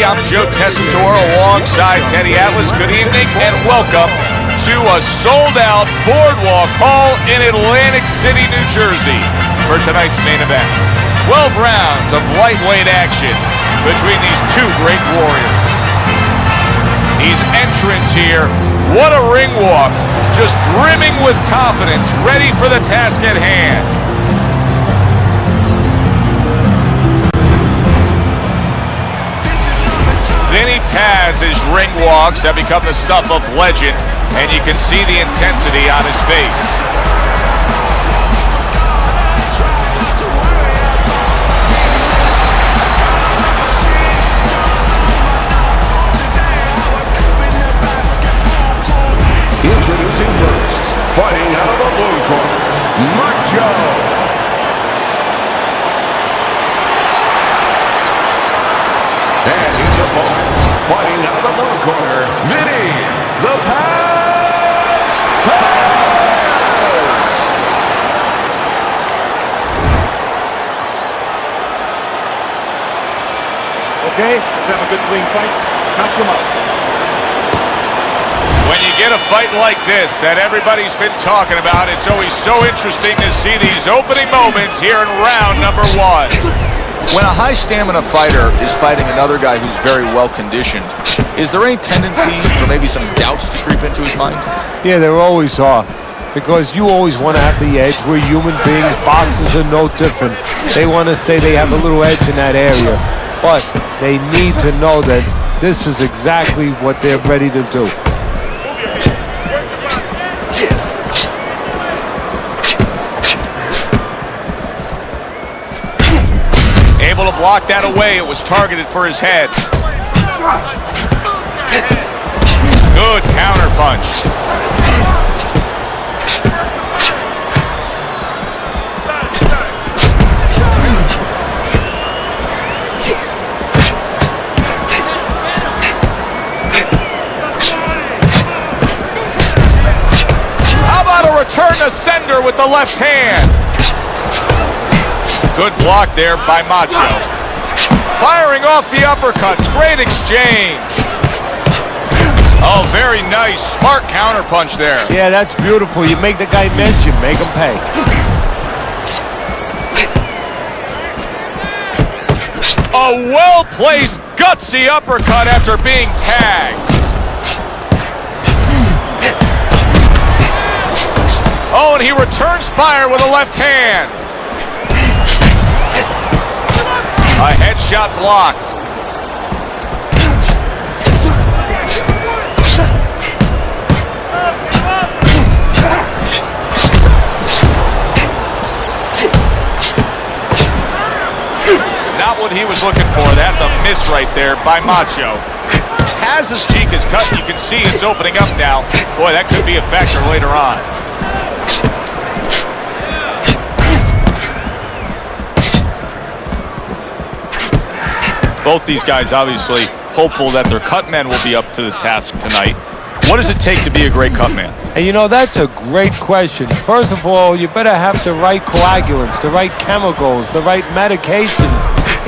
everybody. I'm Joe Tessitore alongside Teddy Atlas. Good evening and welcome to a sold-out Boardwalk Hall in Atlantic City, New Jersey for tonight's main event. 12 rounds of lightweight action between these two great warriors. These entrants here, what a ring walk, just brimming with confidence, ready for the task at hand. Vinny Paz's ring walks have become the stuff of legend, and you can see the intensity on his face. Introducing first, fighting out of the blue corner, Camacho. And his opponents, fighting out of the blue corner, Vinny, the Paz. Okay, let's have a good clean fight. Touch him up. When you get a fight like this that everybody's been talking about, it's always so interesting to see these opening moments here in round number one. When a high-stamina fighter is fighting another guy who's very well-conditioned, is there any tendency for maybe some doubts to creep into his mind? Yeah, there always are. Because you always want to have the edge. We're human beings. Boxers are no different. They want to say they have a little edge in that area. But they need to know that this is exactly what they're ready to do. Able to block that away. It was targeted for his head. Good counter punch. How about a return to sender with the left hand? Good block there by Macho. Firing off the uppercuts. Great exchange. Oh, very nice. Smart counterpunch there. Yeah, that's beautiful. You make the guy miss, you make him pay. A well-placed, gutsy uppercut after being tagged. Oh, and he returns fire with a left hand. A headshot blocked. Not what he was looking for. That's a miss right there by Macho. Paz's cheek is cut. You can see it's opening up now. Boy, that could be a factor later on. Both these guys obviously hopeful that their cut men will be up to the task tonight. What does it take to be a great cut man? And you know, that's a great question. First of all, you better have the right coagulants, the right chemicals, the right medications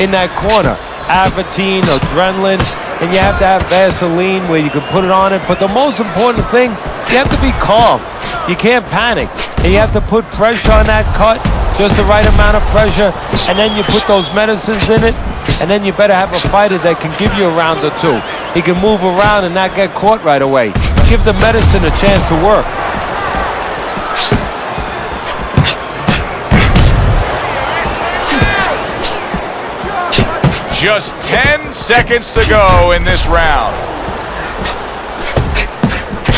in that corner. Avatine, adrenaline, and you have to have Vaseline where you can put it on it. But the most important thing, you have to be calm. You can't panic. And you have to put pressure on that cut, just the right amount of pressure, and then you put those medicines in it. And then you better have a fighter that can give you a round or two. He can move around and not get caught right away. Give the medicine a chance to work. Just 10 seconds to go in this round.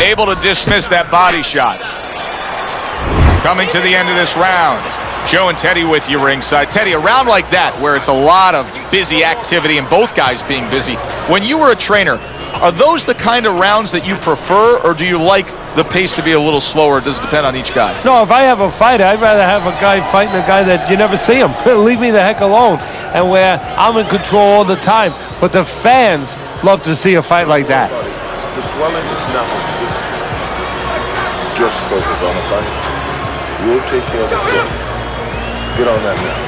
Able to dismiss that body shot. Coming to the end of this round. Joe and Teddy with you ringside. Teddy, a round like that where it's a lot of busy activity and both guys being busy. When you were a trainer, are those the kind of rounds that you prefer, or do you like the pace to be a little slower? Does it depend on each guy? No, if I have a fight, I'd rather have a guy fighting a guy that you never see him. Leave me the heck alone. And where I'm in control all the time. But the fans love to see a fight like that. The swelling is nothing. Just focus on the fight. We'll take care of the fight. Get on that now.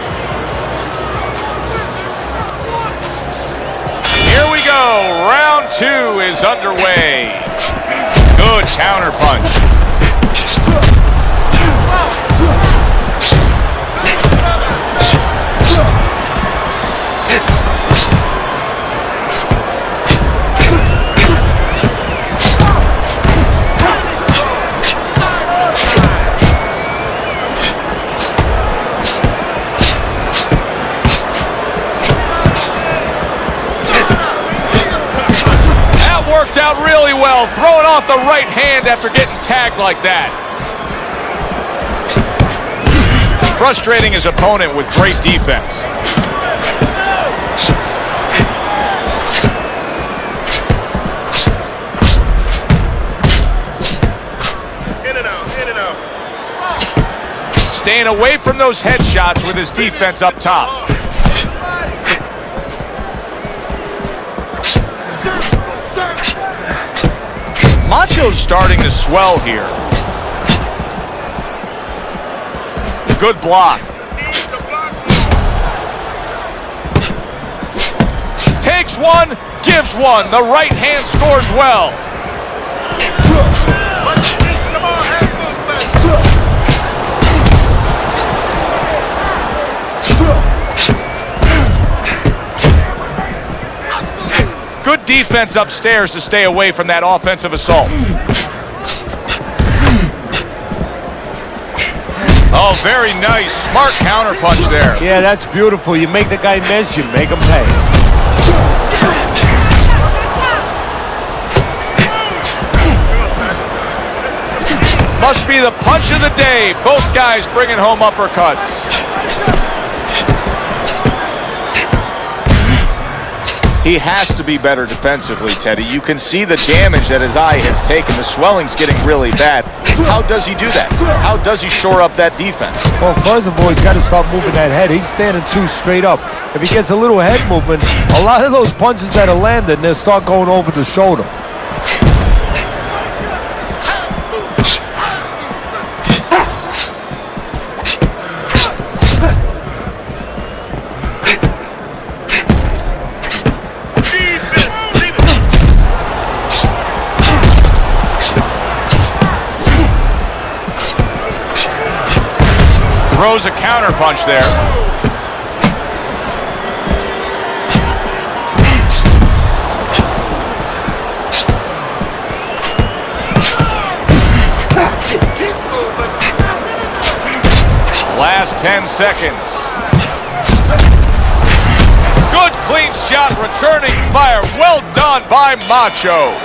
Here we go. Round 2 is underway. Good counter punch. Worked out really well, throwing off the right hand after getting tagged like that. Frustrating his opponent with great defense. In and out, in and out. Staying away from those headshots with his defense up top. Macho's starting to swell here. Good block. Takes one, gives one. The right hand scores well. Good defense upstairs to stay away from that offensive assault. Oh, very nice. Smart counterpunch there. Yeah, that's beautiful. You make the guy miss, you make him pay. Must be the punch of the day. Both guys bringing home uppercuts. He has to be better defensively, Teddy. You can see the damage that his eye has taken. The swelling's getting really bad. How does he do that? How does he shore up that defense? Well, first of all, he's got to start moving that head. He's standing too straight up. If he gets a little head movement, a lot of those punches that are landing, they'll start going over the shoulder. Throws a counter punch there. Last 10 seconds. Good clean shot, returning fire. Well done by Macho.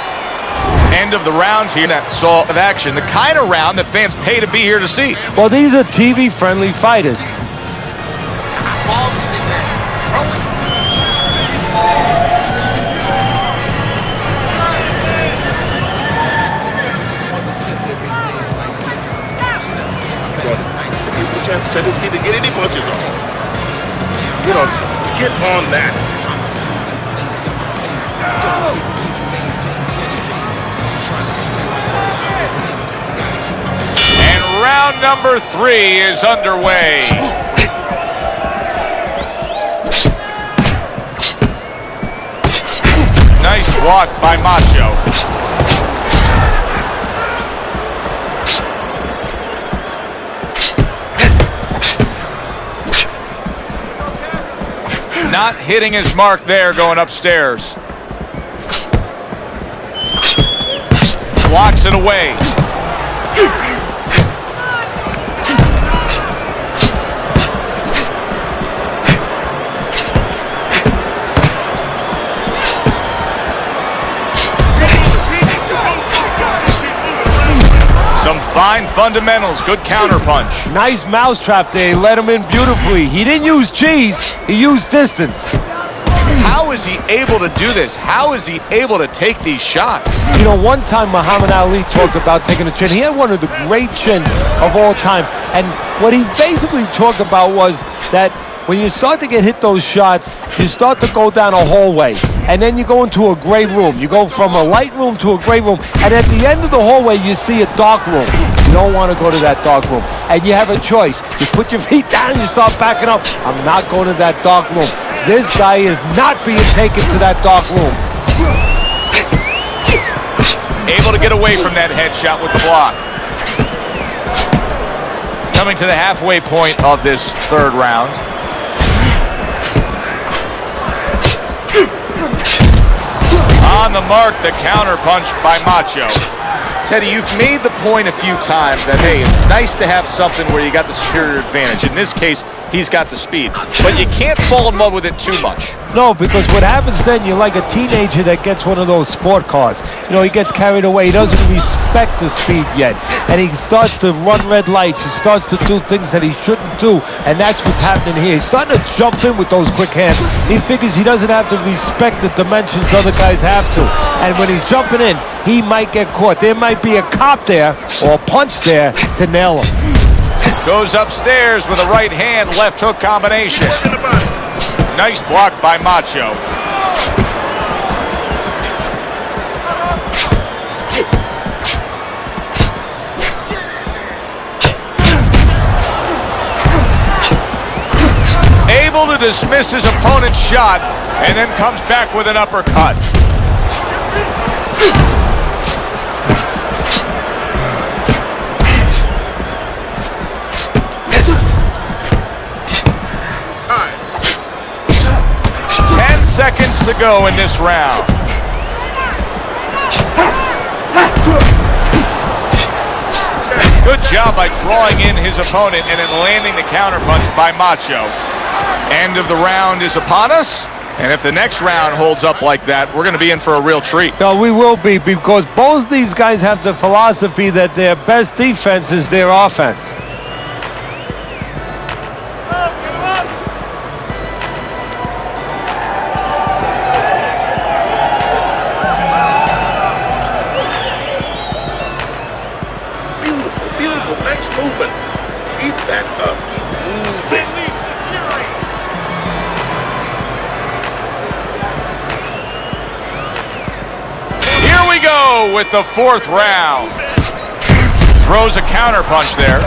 End of the round here that saw of action. The kind of round that fans pay to be here to see. Well, these are TV-friendly fighters. Here's the chance to this kid to get any punches off. You know, get on that. And round number 3 is underway. Nice block by Macho. Not hitting his mark there going upstairs. Blocks it away. Some fine fundamentals, good counterpunch. Nice mousetrap there. He let him in beautifully. He didn't use cheese. He used distance. How is he able to do this? How is he able to take these shots? You know, one time Muhammad Ali talked about taking a chin. He had one of the great chins of all time. And what he basically talked about was that when you start to get hit those shots, you start to go down a hallway. And then you go into a gray room. You go from a light room to a gray room. And at the end of the hallway, you see a dark room. You don't want to go to that dark room. And you have a choice. You put your feet down and you start backing up. I'm not going to that dark room. This guy is not being taken to that dark room. Able to get away from that headshot with the block. Coming to the halfway point of this third round. On the mark, the counter punch by Macho. Teddy, you've made the point a few times that, hey, it's nice to have something where you got the superior advantage. In this case, he's got the speed. But you can't fall in love with it too much. No, because what happens then, you're like a teenager that gets one of those sport cars. You know, he gets carried away. He doesn't respect the speed yet. And he starts to run red lights. He starts to do things that he shouldn't do. And that's what's happening here. He's starting to jump in with those quick hands. He figures he doesn't have to respect the dimensions other guys have to. And when he's jumping in, he might get caught. There might be a cop there or a punch there to nail him. Goes upstairs with a right hand, left hook combination. Nice block by Macho. Able to dismiss his opponent's shot and then comes back with an uppercut. Seconds to go in this round. Good job by drawing in his opponent and then landing the counterpunch by Macho. End of the round is upon us, and if the next round holds up like that, we're going to be in for a real treat. No, we will be, because both these guys have the philosophy that their best defense is their offense. With the fourth round. Throws a counter punch there.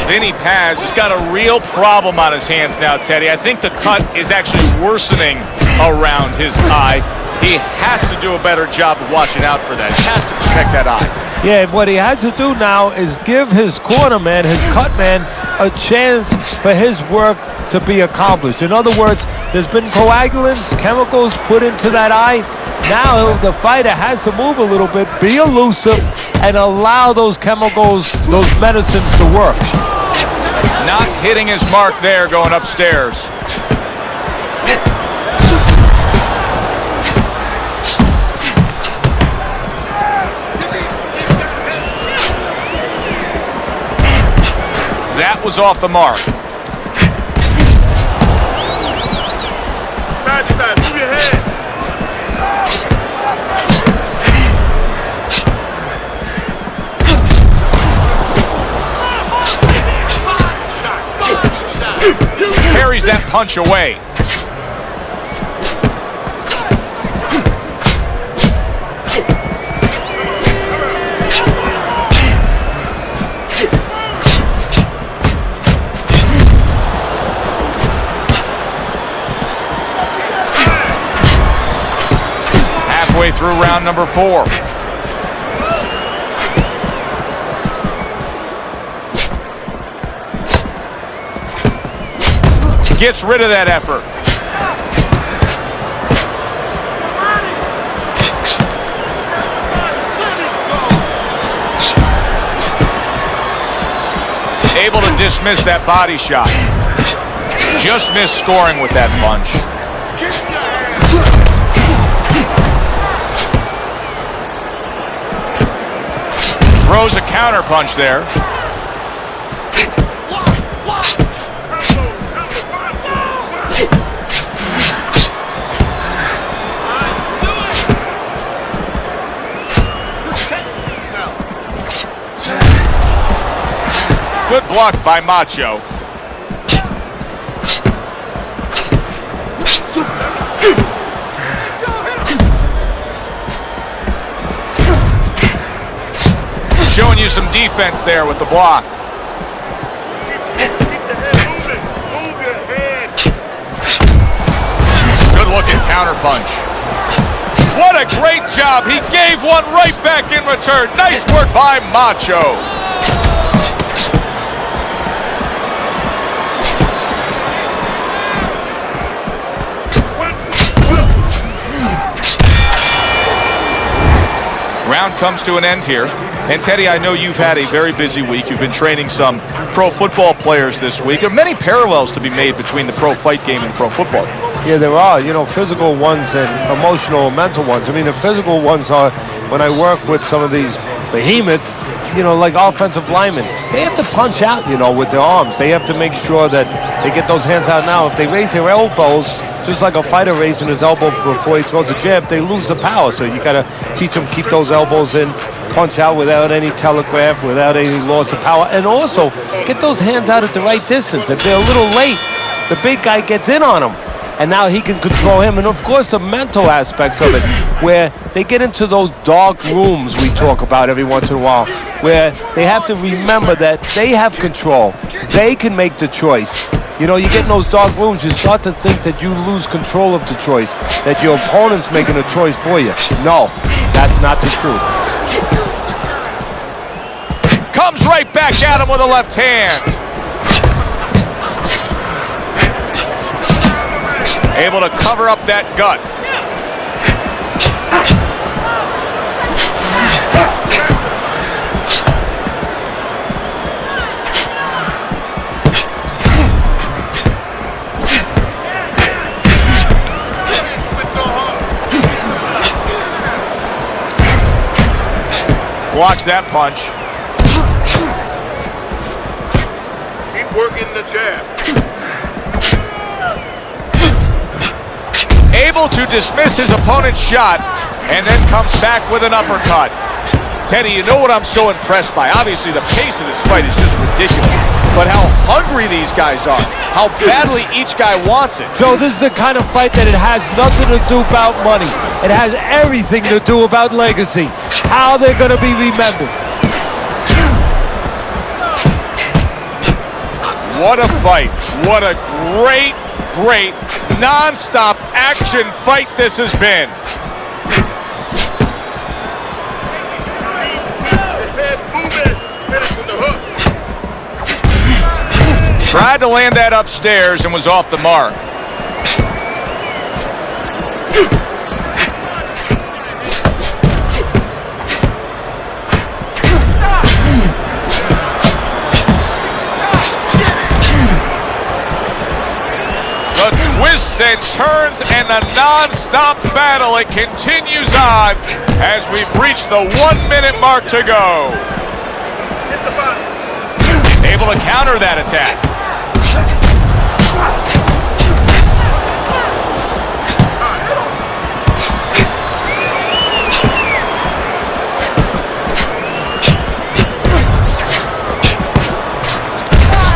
Vinny Paz has got a real problem on his hands now, Teddy. I think the cut is actually worsening around his eye. He has to do a better job of watching out for that. He has to protect that eye. Yeah, what he has to do now is give his corner man, his cut man, a chance for his work to be accomplished. In other words, there's been coagulants, chemicals put into that eye. Now the fighter has to move a little bit, be elusive, and allow those chemicals, those medicines to work. Not hitting his mark there, going upstairs. That was off the mark. Side to side, move your head. Carries that punch away. Halfway through round number 4. Gets rid of that effort. Able to dismiss that body shot. Just missed scoring with that punch. Throws a counter punch there. Good block by Macho. Showing you some defense there with the block. Keep the head moving. Move your head. Counterpunch. What a great job. He gave one right back in return. Nice work by Macho. Round comes to an end here. And Teddy, I know you've had a very busy week. You've been training some pro football players this week. There are many parallels to be made between the pro fight game and the pro football game. Yeah, there are, physical ones and emotional and mental ones. I mean, the physical ones are when I work with some of these behemoths, like offensive linemen. They have to punch out, with their arms. They have to make sure that they get those hands out now. If they raise their elbows, just like a fighter raising his elbow before he throws a jab, they lose the power. So you got to teach them keep those elbows in, punch out without any telegraph, without any loss of power, and also get those hands out at the right distance. If they're a little late, the big guy gets in on them, and now he can control him. And of course, the mental aspects of it, where they get into those dark rooms we talk about every once in a while, where they have to remember that they have control. They can make the choice. You get in those dark rooms, you start to think that you lose control of the choice, that your opponent's making a choice for you. No, that's not the truth. Comes right back at him with a left hand. Able to cover up that gut. Blocks that punch. Keep working the jab. Able to dismiss his opponent's shot and then comes back with an uppercut. Teddy, you know what I'm so impressed by? Obviously, the pace of this fight is just ridiculous. But how hungry these guys are. How badly each guy wants it. Joe, this is the kind of fight that it has nothing to do about money. It has everything to do about legacy. How they're going to be remembered. What a fight. What a great, non-stop action fight this has been. Tried to land that upstairs and was off the mark. The twists and turns and the non-stop battle, it continues on as we've reached the 1 minute mark to go. Able to counter that attack.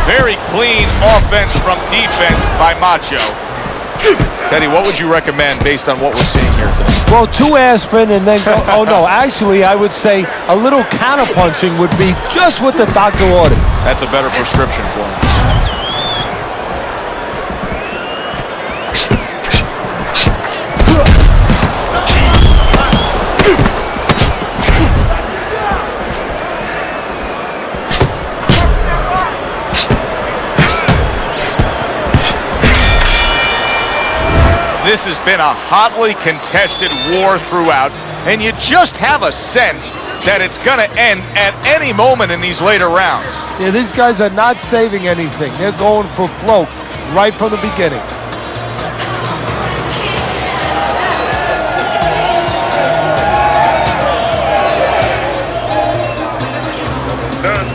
Very clean offense from defense by Macho. Teddy, what would you recommend based on what we're seeing here tonight? Well, 2 aspirin and then go, oh no, actually I would say a little counterpunching would be just what the doctor ordered. That's a better prescription for him. This has been a hotly contested war throughout, and you just have a sense that it's going to end at any moment in these later rounds. Yeah, these guys are not saving anything. They're going for broke right from the beginning. Done.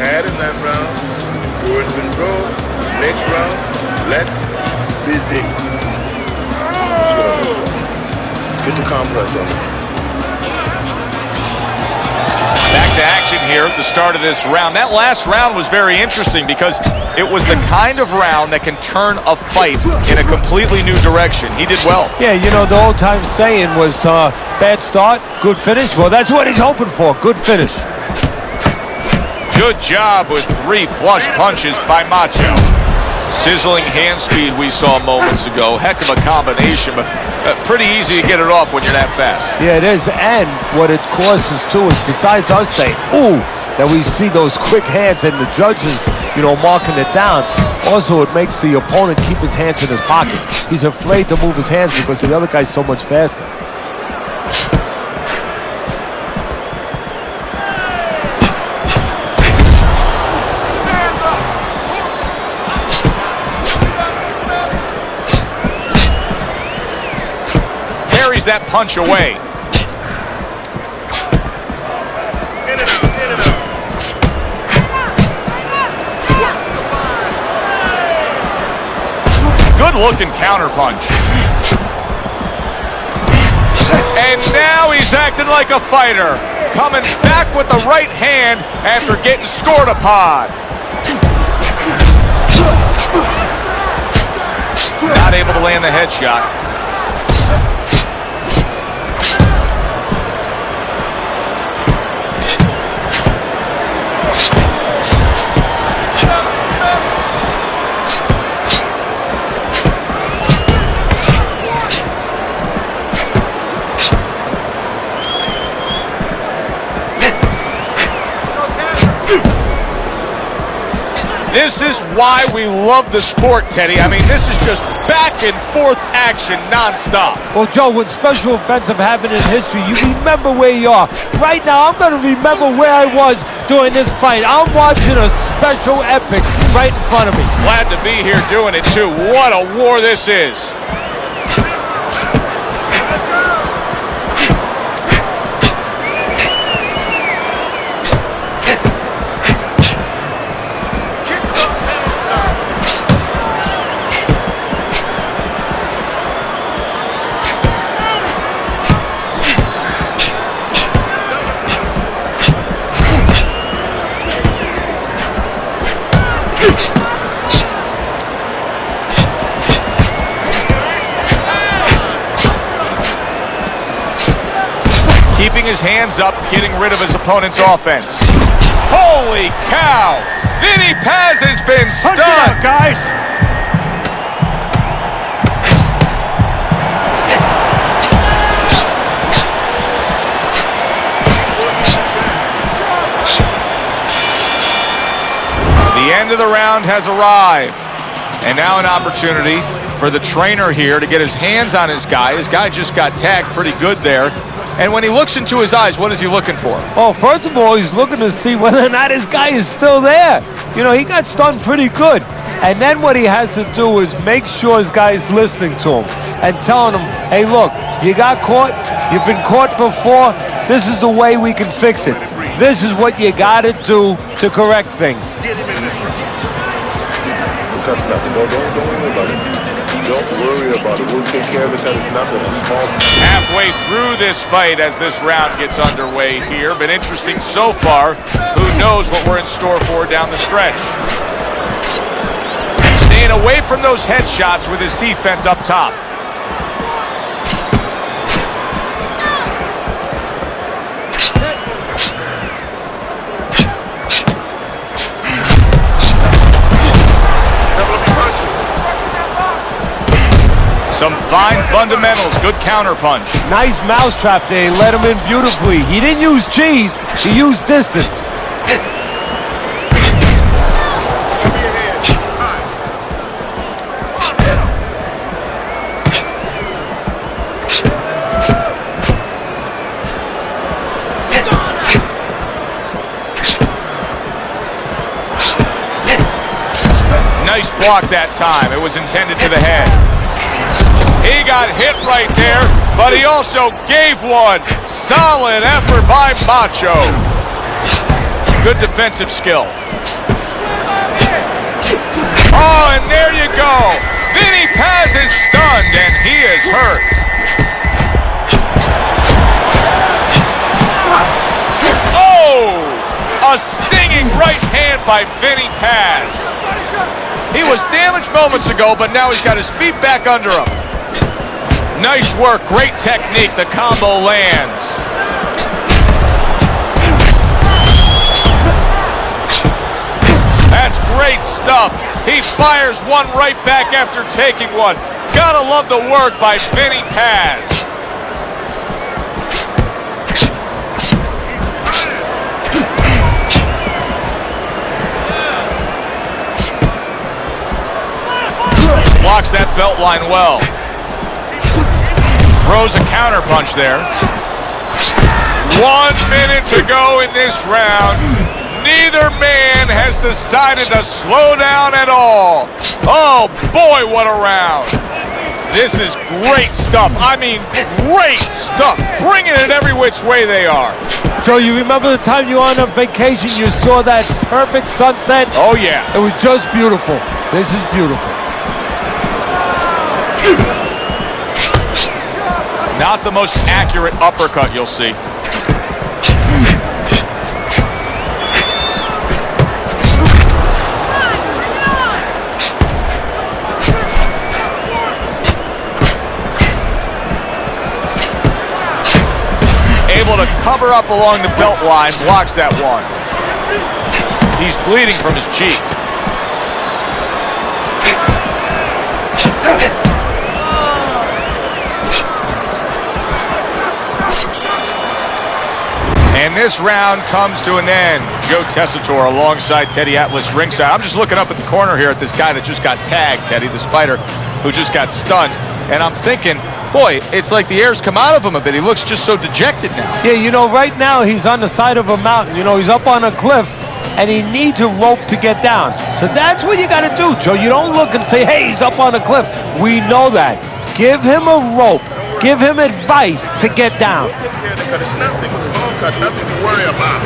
Had in that round. You're in control. Next round, let's busy. Get the compress on. Back to action here at the start of this round. That last round was very interesting because it was the kind of round that can turn a fight in a completely new direction. He did well. Yeah, the old time saying was bad start, good finish. Well, that's what he's hoping for, good finish. Good job with 3 flush punches by Macho. Sizzling hand speed we saw moments ago. Heck of a combination, but pretty easy to get it off when you're that fast. Yeah, it is. And what it causes, too, is besides us saying, ooh, that we see those quick hands and the judges, marking it down, also it makes the opponent keep his hands in his pocket. He's afraid to move his hands because the other guy's so much faster. Carries that punch away. Good-looking counter punch. And now he's acting like a fighter. Coming back with the right hand after getting scored upon. Not able to land the headshot. This is why we love the sport, Teddy. I mean, this is just back and forth action nonstop. Well, Joe, with special offensive happened in history, you remember where you are. Right now, I'm going to remember where I was during this fight. I'm watching a special epic right in front of me. Glad to be here doing it, too. What a war this is. Keeping his hands up, getting rid of his opponent's offense. Holy cow! Vinny Paz has been stunned. Punch it out, guys. The end of the round has arrived. And now an opportunity for the trainer here to get his hands on his guy. His guy just got tagged pretty good there. And when he looks into his eyes, what is he looking for? Oh, first of all, he's looking to see whether or not his guy is still there. He got stunned pretty good. And then what he has to do is make sure his guy is listening to him and telling him, hey, look, you got caught. You've been caught before. This is the way we can fix it. This is what you got to do to correct things. That's nothing. Don't worry about it. Don't worry about it. We'll take care of it because it's nothing. It's small. Halfway through this fight as this round gets underway here. Been interesting so far. Who knows what we're in store for down the stretch. Staying away from those headshots with his defense up top. Some fine fundamentals, good counter punch. Nice mousetrap there, he let him in beautifully. He didn't use cheese, he used distance. Nice block that time, it was intended to the head. He got hit right there, but he also gave one. Solid effort by Camacho. Good defensive skill. Oh, and there you go. Vinny Paz is stunned, and he is hurt. Oh, a stinging right hand by Vinny Paz. He was damaged moments ago, but now he's got his feet back under him. Nice work, great technique, the combo lands. That's great stuff. He fires one right back after taking one. Gotta love the work by Vinny Paz. Blocks that belt line well. Throws a counter punch there. 1 minute to go in this round. Neither man has decided to slow down at all. Oh boy, what a round. This is great stuff. I mean, great stuff. Bringing it every which way they are. Joe, you remember the time you were on a vacation, you saw that perfect sunset? Oh yeah. It was just beautiful. This is beautiful. Not the most accurate uppercut you'll see. Able to cover up along the belt line, blocks that one. He's bleeding from his cheek. And this round comes to an end. Joe Tessitore alongside Teddy Atlas ringside. I'm just looking up at the corner here at this guy that just got tagged, Teddy, this fighter who just got stunned. And I'm thinking, boy, it's like the air's come out of him a bit. He looks just so dejected now. Yeah, you know, right now he's on the side of a mountain. You know, he's up on a cliff, and he needs a rope to get down. So that's what you got to do, Joe. You don't look and say, hey, he's up on a cliff. We know that. Give him a rope. Give him advice to get down. Nothing to worry about.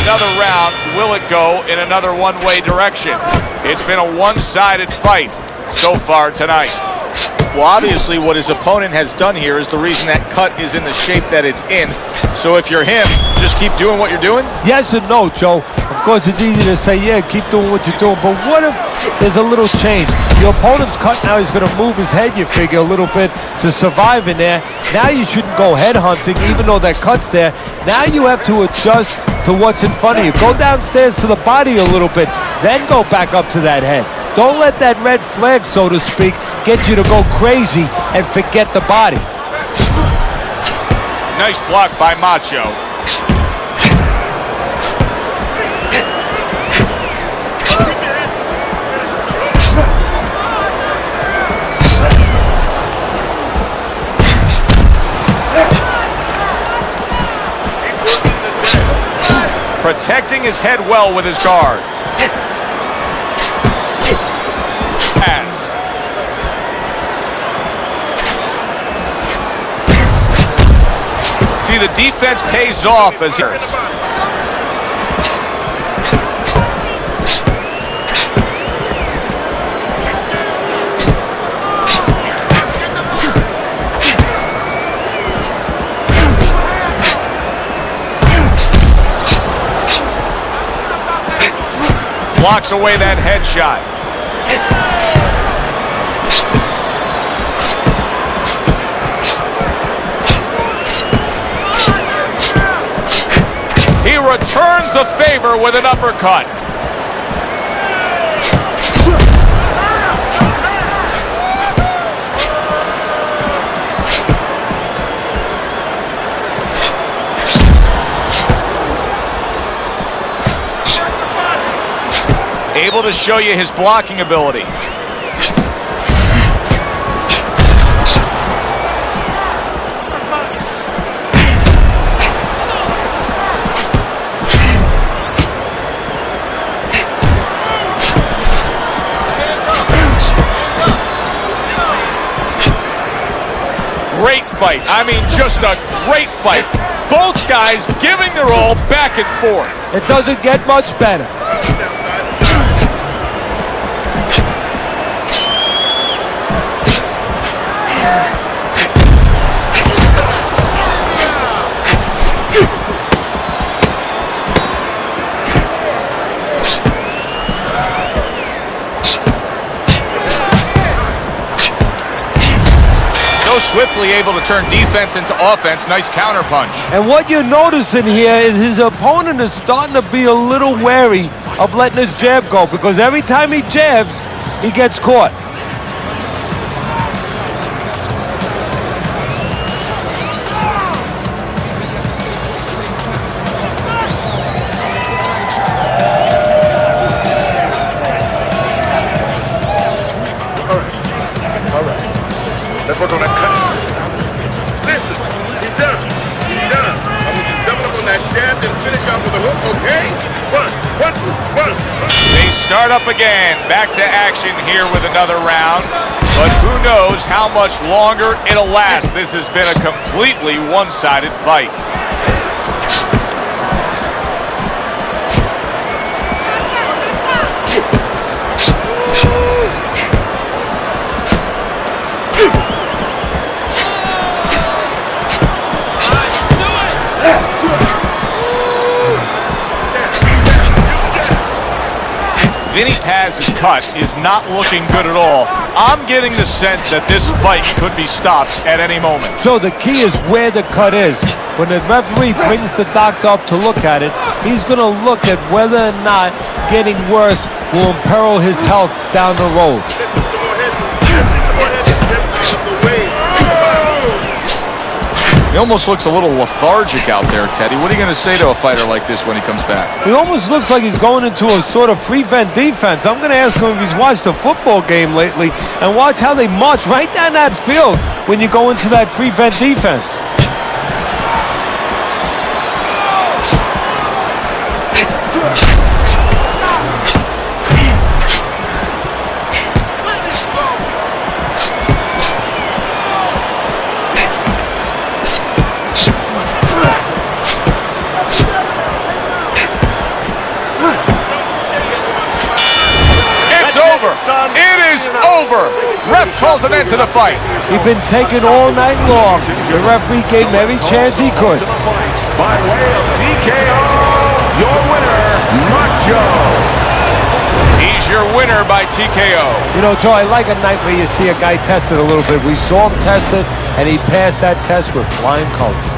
Another round, will it go in another one-way direction? It's been a one-sided fight so far tonight. Well, obviously what his opponent has done here is the reason that cut is in the shape that it's in. So if you're him, just keep doing what you're doing? Yes and no, Joe. Of course, it's easy to say, yeah, keep doing what you're doing, but what if there's a little change? Your opponent's cut now, he's going to move his head, you figure, a little bit to survive in there. Now you shouldn't go head hunting, even though that cut's there. Now you have to adjust to what's in front of you. Go downstairs to the body a little bit, then go back up to that head. Don't let that red flag, so to speak, get you to go crazy and forget the body. Nice block by Macho. Protecting his head well with his guard. Pass. See, the defense pays off as blocks away that headshot. He returns the favor with an uppercut. Able to show you his blocking ability. Great fight. I mean, just a great fight. Both guys giving their all back and forth. It doesn't get much better. Swiftly really able to turn defense into offense. Nice counterpunch. And what you're noticing here is his opponent is starting to be a little wary of letting his jab go, because every time he jabs, he gets caught. All right. Let's work on that cut. Listen, he's done. He's done. I want you to double up on that jab and finish off with a hook, okay? One. They start up again. Back to action here with another round. But who knows how much longer it'll last. This has been a completely one-sided fight. Vinny Paz's cut is not looking good at all. I'm getting the sense that this fight could be stopped at any moment. So the key is where the cut is. When the referee brings the doctor up to look at it, he's going to look at whether or not getting worse will imperil his health down the road. He almost looks a little lethargic out there, Teddy. What are you going to say to a fighter like this when he comes back? He almost looks like he's going into a sort of prevent defense. I'm going to ask him if he's watched a football game lately and watch how they march right down that field when you go into that prevent defense. It is over. Ref calls an end to the fight. He's been taken all night long. The referee gave him every chance he could. By way of TKO, your winner, Camacho. He's your winner by TKO. You know, Joe, I like a night where you see a guy tested a little bit. We saw him test it, and he passed that test with flying colors.